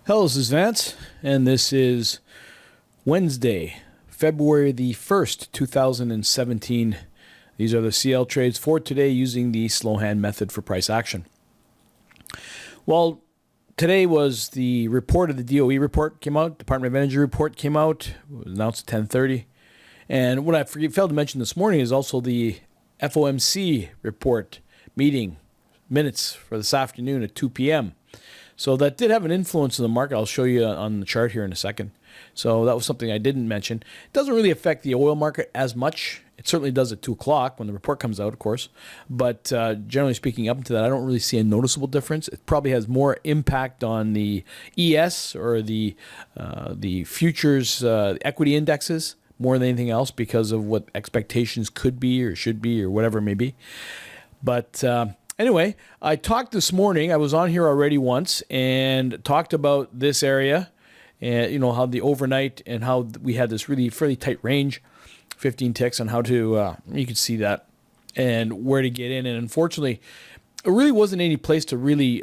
Hello, this is Vance, and this is Wednesday, February the 1st, 2017. These are the CL trades for today using the slow hand method for price action. Well, today was the report of the DOE report came out, Department of Energy report came out, it was announced at 10:30. And what I failed to mention this morning is also the FOMC report meeting minutes for this afternoon at 2 p.m. So that did have an influence on the market. I'll show you on the chart here in a second. So that was something I didn't mention. It doesn't really affect the oil market as much. It certainly does at 2 o'clock when the report comes out, of course. But generally speaking, up to that, I don't really see a noticeable difference. It probably has more impact on the ES or the futures equity indexes more than anything else because of what expectations could be or should be or whatever it may be. But anyway, I talked this morning. I was on here already once and talked about this area and, you know, how the overnight and how we had this really fairly tight range, 15 ticks on how to, you can see that, and where to get in. And unfortunately, it really wasn't any place to really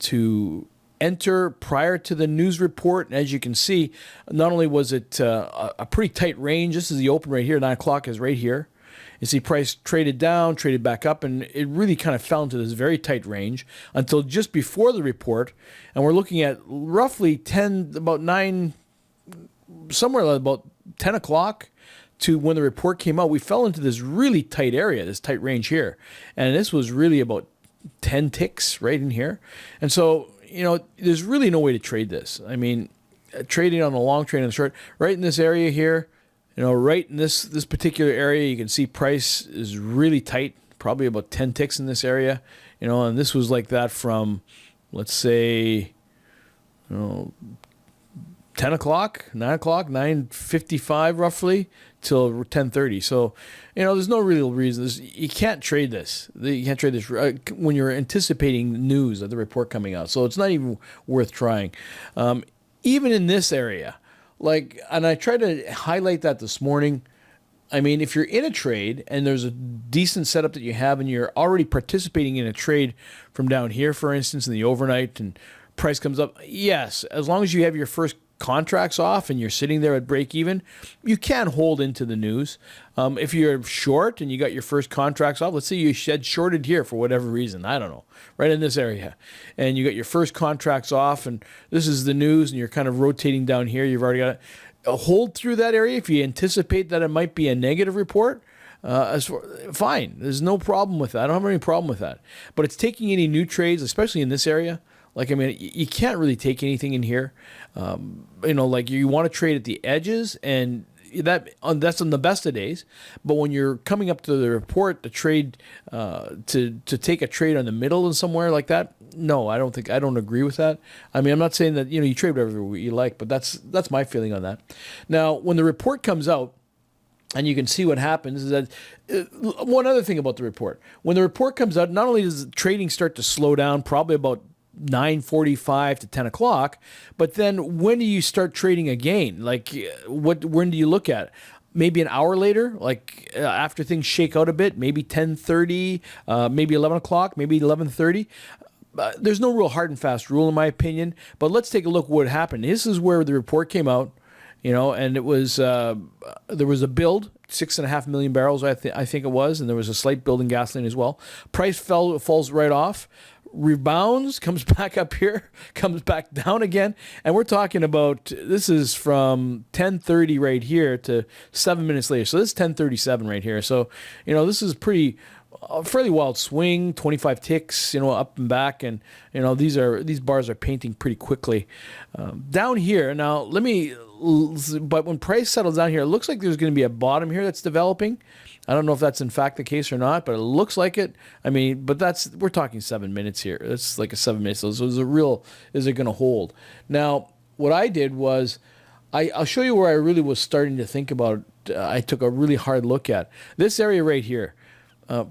to enter prior to the news report. And as you can see, not only was it a pretty tight range, this is the open right here, 9 o'clock is right here. You see price traded down, traded back up, and it really kind of fell into this very tight range until just before the report. And we're looking at roughly 10, about 9, somewhere about 10 o'clock to when the report came out. We fell into this really tight area, this tight range here. And this was really about 10 ticks right in here. And so, you know, there's really no way to trade this. I mean, trading on the long, trading on the short, right in this area here, you know, right in this particular area, you can see price is really tight, probably about 10 ticks in this area, you know, and this was like that from, let's say, you know, 10 o'clock, 9 o'clock, 9:55 roughly till 10:30. So, you know, there's no real reason. You can't trade this. You can't trade this when you're anticipating news of the report coming out. So it's not even worth trying. Even in this area, like, and I tried to highlight that this morning. I mean, if you're in a trade and there's a decent setup that you have and you're already participating in a trade from down here, for instance, in the overnight and price comes up, yes, as long as you have your first contracts off and you're sitting there at break even, you can hold into the news. If you're short and you got your first contracts off, let's say you shorted here for whatever reason, I don't know, right in this area, and you got your first contracts off and this is the news and you're kind of rotating down here, you've already got a hold through that area. If you anticipate that it might be a negative report, fine, there's no problem with that. I don't have any problem with that. But it's taking any new trades, especially in this area. Like, I mean, you can't really take anything in here. You know, like you want to trade at the edges, and that's on the best of days. But when you're coming up to the report, the trade to take a trade on the middle and somewhere like that, no, I don't agree with that. I mean, I'm not saying that, you know, you trade whatever you like, but that's my feeling on that. Now, when the report comes out, and you can see what happens is that one other thing about the report, when the report comes out, not only does trading start to slow down, probably about 9:45 to 10 o'clock, but then when do you start trading again? Like, when do you look at? Maybe an hour later, like after things shake out a bit, maybe 10:30, maybe 11 o'clock, maybe 11:30. There's no real hard and fast rule in my opinion, but let's take a look at what happened. This is where the report came out, you know, and it was there was a build, 6.5 million barrels, I think it was, and there was a slight build in gasoline as well. Price falls right off, rebounds, comes back up here, comes back down again, and we're talking about, this is from 10:30 right here to 7 minutes later. So this is 10:37 right here. So, you know, this is pretty fairly wild swing, 25 ticks, you know, up and back, and you know these bars are painting pretty quickly. Down here now, but when price settles down here, it looks like there's going to be a bottom here that's developing. I don't know if that's in fact the case or not, but it looks like it. I mean, but we're talking 7 minutes here. That's like a 7 minutes. So is it going to hold? Now, what I did was, I'll show you where I really was starting to think about. I took a really hard look at this area right here.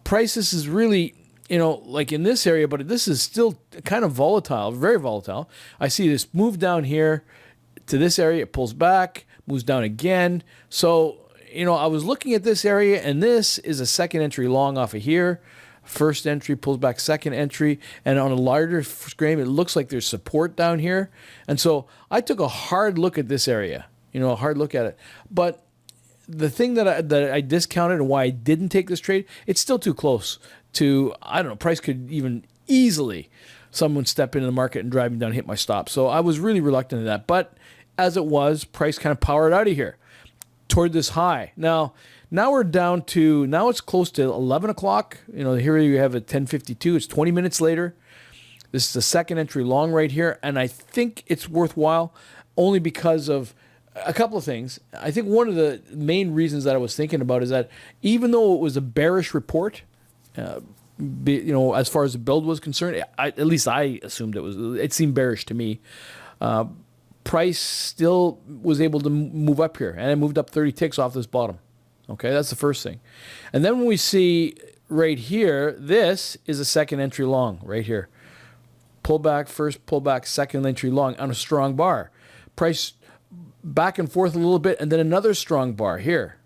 Prices is really, you know, like in this area, but this is still kind of volatile, very volatile. I see this move down here to this area, it pulls back, moves down again. So, you know, I was looking at this area, and this is a second entry long off of here. first entry, pulls back second entry, and on a larger frame, it looks like there's support down here. And so I took a hard look at this area, a hard look at it. But the thing that I discounted and why I didn't take this trade, it's still too close to, I don't know, price could even easily, someone step into the market and drive me down, hit my stop. So I was really reluctant to that. But as it was, price kind of powered out of here toward this high. Now we're down to, now it's close to 11 o'clock. Here you have a 10:52. It's 20 minutes later. This is the second entry long right here. And I think it's worthwhile only because of a couple of things. I think one of the main reasons that I was thinking about is that even though it was a bearish report, as far as the build was concerned, at least I assumed it seemed bearish to me. Price still was able to move up here, and it moved up 30 ticks off this bottom. Okay, that's the first thing. And then when we see right here, this is a second entry long right here. Pullback, first pullback, second entry long on a strong bar. Price back and forth a little bit, and then another strong bar here.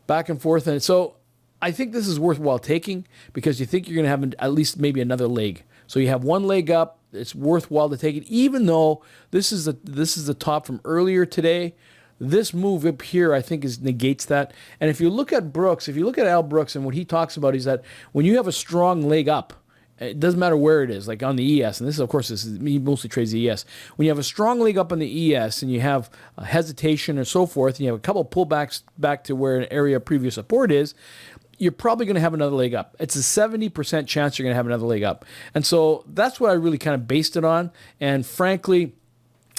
Back and forth. And so I think this is worthwhile taking because you think you're going to have at least maybe another leg. So you have one leg up. It's worthwhile to take it, even though this is the top from earlier today. This move up here, I think, negates that. And if you look at Brooks, if you look at Al Brooks, and what he talks about is that when you have a strong leg up, it doesn't matter where it is, like on the ES, and this is, of course, he mostly trades the ES. When you have a strong leg up on the ES and you have a hesitation and so forth, and you have a couple of pullbacks back to where an area of previous support is, you're probably going to have another leg up. It's a 70% chance you're going to have another leg up. And so that's what I really kind of based it on. And frankly,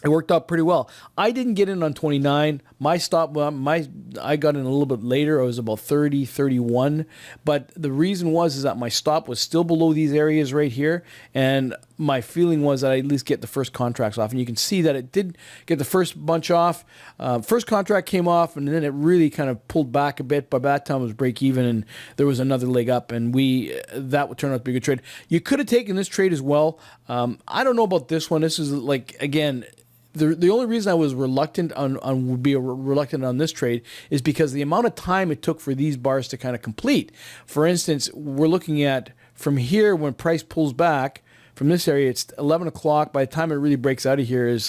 it worked out pretty well. I didn't get in on 29. My stop, I got in a little bit later. I was about 30, 31. But the reason is that my stop was still below these areas right here. And my feeling was that I'd at least get the first contracts off. And you can see that it did get the first bunch off. First contract came off, and then it really kind of pulled back a bit. By that time, it was break even, and there was another leg up. And that would turn out to be a good trade. You could have taken this trade as well. I don't know about this one. This is like, again, the only reason I was reluctant would be reluctant on this trade is because the amount of time it took for these bars to kind of complete. For instance, we're looking at from here when price pulls back from this area, it's 11 o'clock. By the time it really breaks out of here is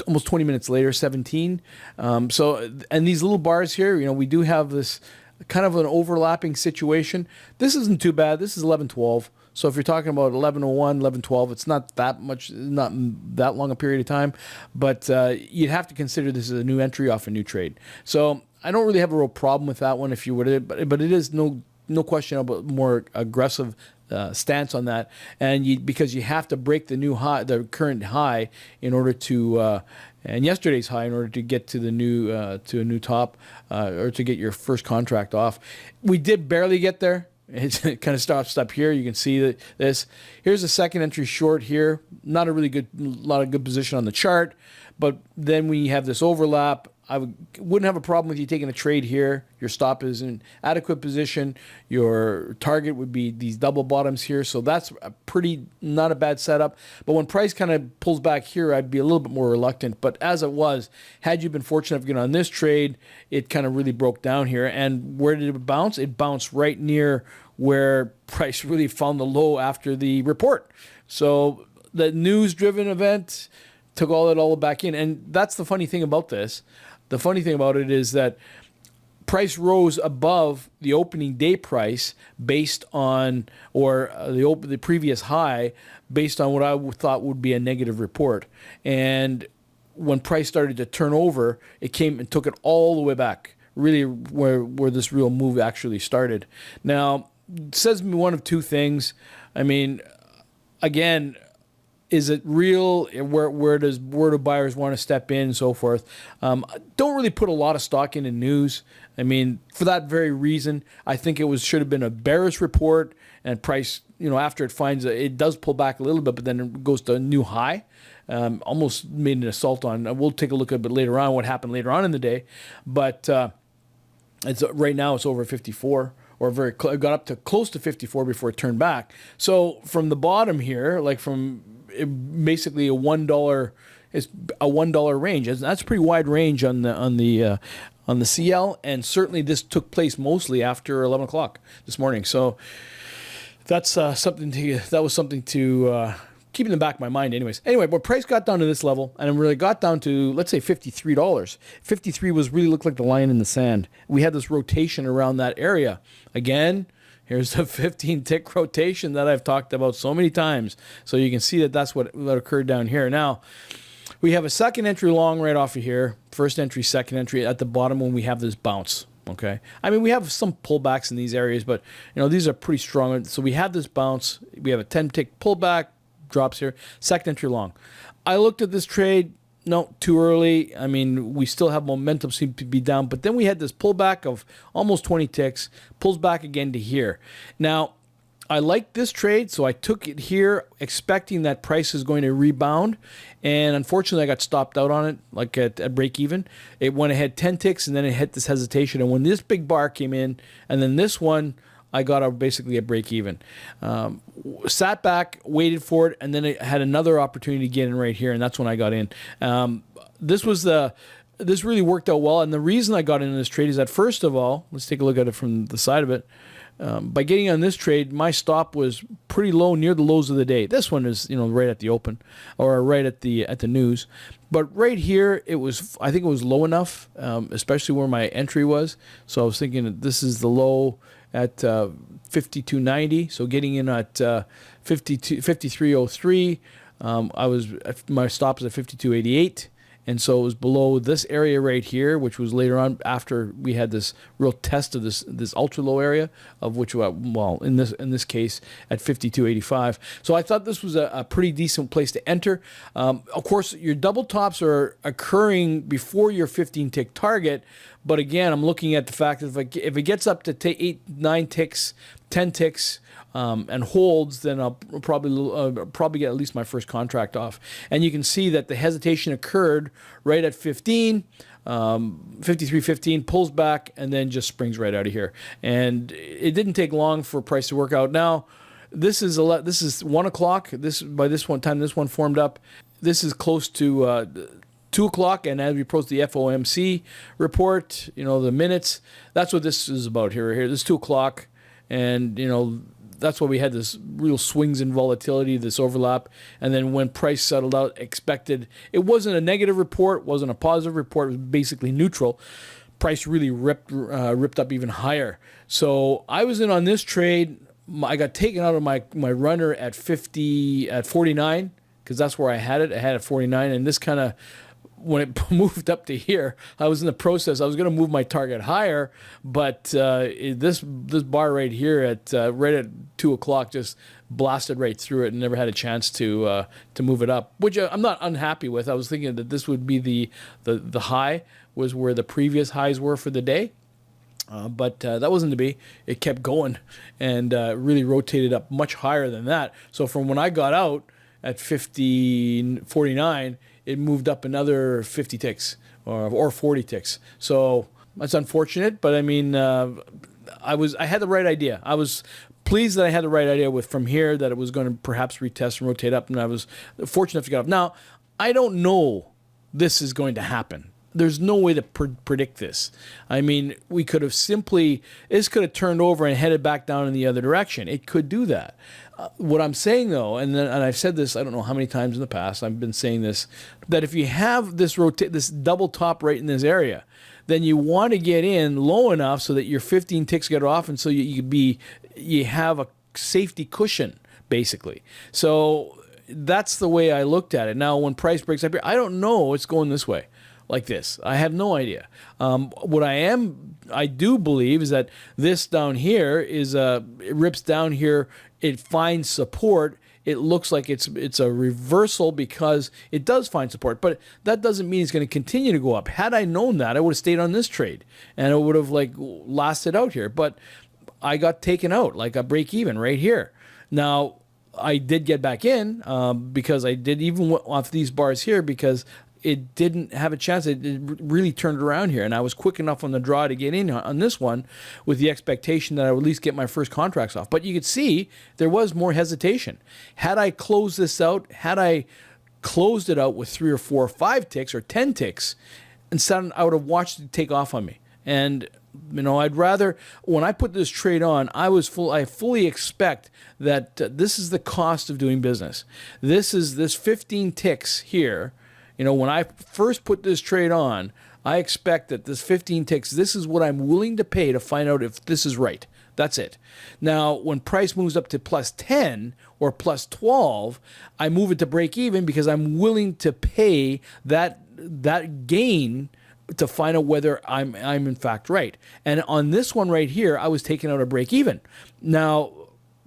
almost 20 minutes later, 17. And these little bars here, we do have this kind of an overlapping situation. This isn't too bad. This is 11:12. So if you're talking about 11:01, 11:12, it's not that much, not that long a period of time, but you'd have to consider this as a new entry off a new trade. So I don't really have a real problem with that one, if you would, but it is no question about more aggressive stance on that, and because you have to break the current high in order to. And yesterday's high in order to get to the new to a new top or to get your first contract off. We did barely get there. It kind of stops up here. You can see this. Here's a second entry short here. Not a really lot of good position on the chart. But then we have this overlap. I wouldn't have a problem with you taking a trade here. Your stop is in adequate position. Your target would be these double bottoms here. So that's not a bad setup. But when price kind of pulls back here, I'd be a little bit more reluctant. But as it was, had you been fortunate enough to get on this trade, it kind of really broke down here. And where did it bounce? It bounced right near where price really found the low after the report. So the news-driven event took all back in. And that's the funny thing about this. The funny thing about it is that price rose above the opening day price based on, or the previous high, based on what I thought would be a negative report. And when price started to turn over, it came and took it all the way back, really where this real move actually started. Now, it says me one of two things. I mean, again, is it real? Where do buyers want to step in and so forth? Don't really put a lot of stock into news. I mean, for that very reason, I think it should have been a bearish report, and price, after it finds it does pull back a little bit, but then it goes to a new high. Almost made an assault on. We'll take a look at it later on, what happened later on in the day, but it's right now it's over 54. Or got up to close to 54 before it turned back. So from the bottom here, like from basically a $1, it's a $1 range. That's a pretty wide range on the on the CL, and certainly this took place mostly after 11 o'clock this morning. So that's something to keep in the back of my mind anyways. Anyway, but price got down to this level, and it really got down to, let's say, $53. 53 was really looked like the line in the sand. We had this rotation around that area. Again, here's the 15-tick rotation that I've talked about so many times. So you can see that that's what occurred down here. Now, we have a second entry long right off of here. First entry, second entry at the bottom when we have this bounce. Okay. I mean, we have some pullbacks in these areas, but these are pretty strong. So we have this bounce. We have a 10-tick pullback, drops here. Second entry long. I looked at this trade. No, too early. I mean, we still have momentum, seem to be down, but then we had this pullback of almost 20 ticks, pulls back again to here. Now, I like this trade, so I took it here expecting that price is going to rebound, and unfortunately I got stopped out on it, like at break even. It went ahead 10 ticks, and then it hit this hesitation, and when this big bar came in, and then this one, I got basically a break even. Sat back, waited for it, and then it had another opportunity to get in right here, and that's when I got in. This really worked out well, and the reason I got into this trade is that, first of all, let's take a look at it from the side of it. By getting on this trade, my stop was pretty low, near the lows of the day. This one is, right at the open, or right at the news. But right here, I think it was low enough, especially where my entry was. So I was thinking that this is the low at 52.90. So getting in at 53.03. My stop was at 52.88. And so it was below this area right here, which was later on after we had this real test of this ultra low area, of which, in this case at 52.85. So I thought this was a pretty decent place to enter. Of course, your double tops are occurring before your 15-tick target, but again, I'm looking at the fact that if it gets up to 8, 9 ticks, 10 ticks, and holds, then I'll probably get at least my first contract off. And you can see that the hesitation occurred right at 15, 53.15, pulls back, and then just springs right out of here. And it didn't take long for price to work out. Now, this is 1 o'clock. By this one time, this one formed up. This is close to 2 o'clock, and as we approach the FOMC report, the minutes, that's what this is about here. This is 2 o'clock, and that's why we had this real swings in volatility, this overlap. And then when price settled out, expected, it wasn't a negative report, wasn't a positive report, it was basically neutral. Price really ripped up even higher. So I was in on this trade. I got taken out of my runner at 49, because that's where I had it. I had it at 49, and this kind of, when it moved up to here, I was in the process. I was going to move my target higher, but this bar right here at 2 o'clock just blasted right through it and never had a chance to move it up, which I'm not unhappy with. I was thinking that this would be the high, was where the previous highs were for the day. But that wasn't to be. It kept going and really rotated up much higher than that. So from when I got out at 49, it moved up another 50 ticks or 40 ticks. So that's unfortunate, but I mean, I had the right idea. I was pleased that I had the right idea from here, that it was going to perhaps retest and rotate up, and I was fortunate enough to get up. Now, I don't know this is going to happen. There's no way to predict this. I mean, this could have turned over and headed back down in the other direction. It could do that. What I'm saying, though, and I've said this, I don't know how many times in the past, I've been saying this, that if you have this double top right in this area, then you want to get in low enough so that your 15 ticks get off, and so you have a safety cushion, basically. So that's the way I looked at it. Now, when price breaks up here, I don't know it's going this way, like this. I have no idea. What I do believe is that this down here it rips down here. It finds support. It looks like it's a reversal because it does find support, but that doesn't mean it's going to continue to go up. Had I known that, I would have stayed on this trade and it would have lasted out here. But I got taken out, like a break even right here. Now I did get back in because I did even off these bars here because it didn't have a chance. It really turned around here, and I was quick enough on the draw to get in on this one with the expectation that I would at least get my first contracts off. But you could see there was more hesitation. Had I closed this out, had I closed it out with 3 or 4 or 5 ticks or 10 ticks, instead I would have watched it take off on me. And I'd rather, when I put this trade on, I fully expect that this is the cost of doing business. This 15 ticks here. When I first put this trade on, I expect that this 15 ticks, this is what I'm willing to pay to find out if this is right. That's it. Now, when price moves up to plus 10 or plus 12, I move it to break even because I'm willing to pay that gain to find out whether I'm in fact right. And on this one right here, I was taking out a break even. Now,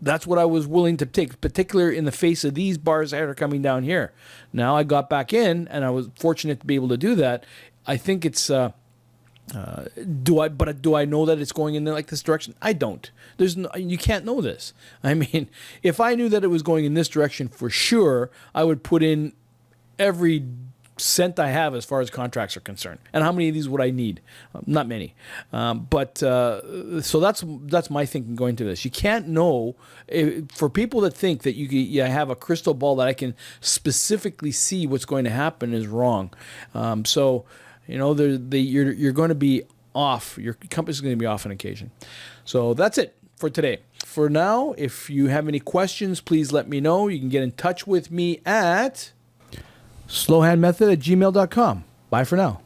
that's what I was willing to take, particularly in the face of these bars that are coming down here. Now I got back in, and I was fortunate to be able to do that. I think it's do I know that it's going in like this direction? I don't. You can't know this. I mean, if I knew that it was going in this direction for sure, I would put in every cent I have as far as contracts are concerned. And how many of these would I need? Not many. So that's my thinking going to this. You can't know. For people that think that you have a crystal ball that I can specifically see what's going to happen is wrong. You're going to be off. Your compass is going to be off on occasion. So that's it for today. For now, if you have any questions, please let me know. You can get in touch with me at slowhandmethod@gmail.com. Bye for now.